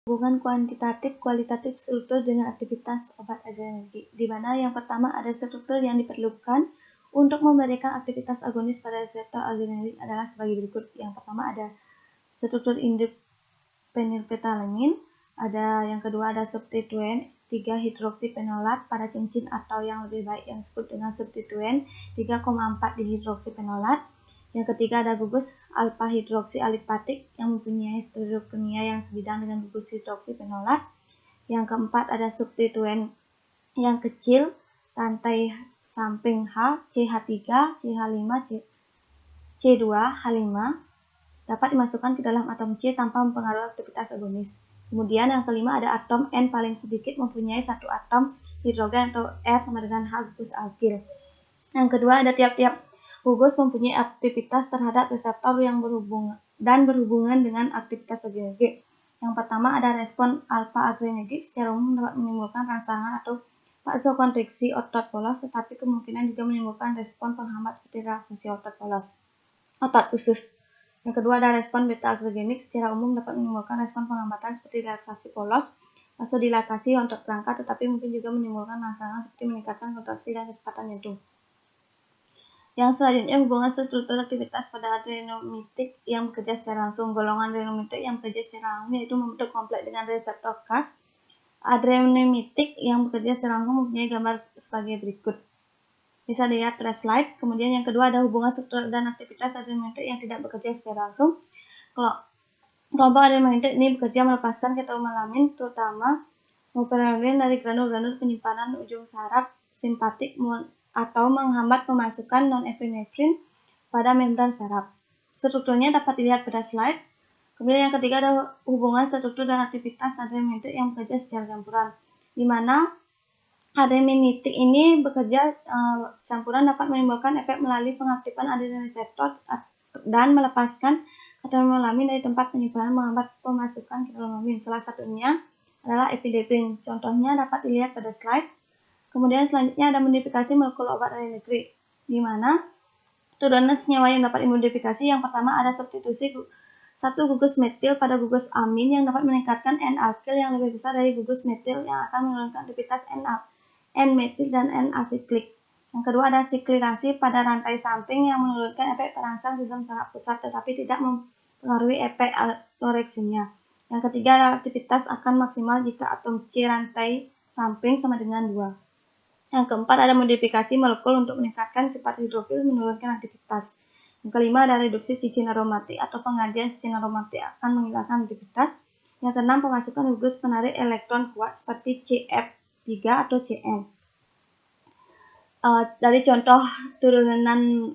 Hubungan kuantitatif kualitatif struktur dengan aktivitas obat adrenergik, di mana yang pertama ada struktur yang diperlukan untuk memberikan aktivitas agonis pada reseptor adrenergik adalah sebagai berikut. Yang pertama ada struktur induk fenilfetalamin, yang kedua ada substituen 3-hidroksifenolat pada cincin atau yang lebih baik yang disebut dengan substituen 3,4-dihidroksifenolat. Yang ketiga ada gugus alpha-hidroksialipatik yang mempunyai struktur kimia yang sebidang dengan gugus hidroksifenolat. Yang keempat ada substituen yang kecil rantai samping H, CH3, CH5, C2, H5 dapat dimasukkan ke dalam atom C tanpa mempengaruhi aktivitas agonis. Kemudian yang kelima ada atom N paling sedikit mempunyai satu atom hidrogen atau R sama dengan H gugus alkil. Yang kedua ada tiap-tiap gugus mempunyai aktivitas terhadap reseptor yang berhubungan dengan aktivitas adrenergik. Yang pertama ada respon alfa adrenergik secara umum dapat menimbulkan rangsangan atau vasokonstriksi otot polos, tetapi kemungkinan juga menimbulkan respon penghambat seperti relaksasi otot usus. Yang kedua ada respon beta adrenergik secara umum dapat menimbulkan respon penghambatan seperti relaksasi polos, vasodilatasi otot rangka, tetapi mungkin juga menimbulkan rangsangan seperti meningkatkan kontraksi dan kecepatan jantung. Yang selanjutnya hubungan struktur aktivitas pada adrenomitik yang bekerja secara langsung. Golongan adrenomitik yang bekerja secara langsung yaitu membentuk kompleks dengan reseptor khas. Adrenomitik yang bekerja secara langsung mempunyai gambar sebagai berikut. Bisa dilihat pada slide. Kemudian yang kedua ada hubungan struktur dan aktivitas adrenomitik yang tidak bekerja secara langsung. Kelompok adrenomitik ini bekerja melepaskan ketomelamin, terutama noradrenalin dari granul-granul penyimpanan ujung saraf simpatik atau menghambat pemasukan norepinefrin pada membran saraf. Strukturnya dapat dilihat pada slide. Kemudian yang ketiga ada hubungan struktur dan aktivitas adrenomitik yang bekerja secara campuran, di mana adrenomitik ini bekerja campuran dapat menimbulkan efek melalui pengaktifan adrenoreseptor dan melepaskan ketomelamin dari tempat penyimpanan menghambat pemasukan ketomelamin. Salah satunya adalah epinefrin. Contohnya dapat dilihat pada slide. Kemudian selanjutnya ada modifikasi molekul obat adrenergik, di mana turunan senyawa yang dapat dimodifikasi. Yang pertama ada substitusi satu gugus metil pada gugus amin yang dapat meningkatkan N-alkil yang lebih besar dari gugus metil yang akan menurunkan aktivitas N-metil dan N-asiklik. Yang kedua ada siklirasi pada rantai samping yang menurunkan efek perangsang sistem saraf pusat tetapi tidak mempengaruhi efek aloreksinya. Yang ketiga ada aktivitas akan maksimal jika atom C rantai samping sama dengan 2. Yang keempat ada modifikasi molekul untuk meningkatkan sifat hidrofil menurunkan aktivitas. Yang kelima ada reduksi cincin aromatik atau penggantian cincin aromatik akan menghilangkan aktivitas. Yang keenam pemasukan gugus penarik elektron kuat seperti CF3 atau CN. Dari contoh turunan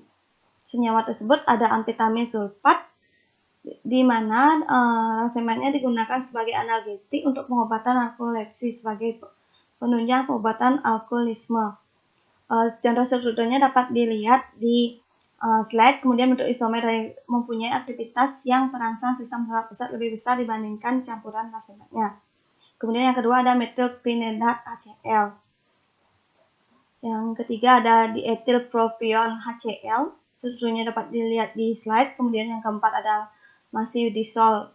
senyawa tersebut ada amfetamin sulfat, di mana semennya digunakan sebagai analgetik untuk pengobatan narkolepsi sebagai penunjang pengobatan alkoholisme. Contoh strukturnya dapat dilihat di slide. Kemudian bentuk isomer mempunyai aktivitas yang perangsang sistem saraf pusat lebih besar dibandingkan campuran rasematnya. Kemudian yang kedua ada metilphenylat HCl. Yang ketiga ada diethylpropion HCl. Strukturnya dapat dilihat di slide. Kemudian yang keempat ada masih disol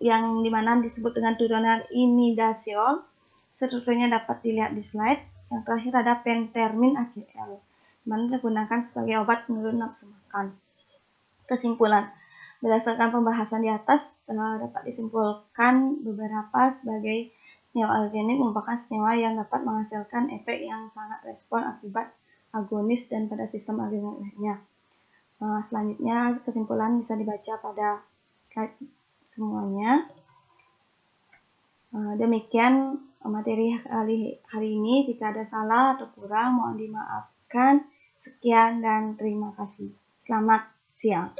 yang dimana disebut dengan turunan imidasiol. Strukturnya dapat dilihat di slide. Yang terakhir ada pentermin HCl, mana digunakan sebagai obat penurun nafsu makan. Kesimpulan, berdasarkan pembahasan di atas dapat disimpulkan beberapa sebagai senyawa adrenik merupakan senyawa yang dapat menghasilkan efek yang sangat respon akibat agonis dan pada sistem adrenal lainnya. Selanjutnya kesimpulan bisa dibaca pada slide semuanya. Demikian materi hari ini. Jika ada salah atau kurang mohon dimaafkan. Sekian dan terima kasih. Selamat siang.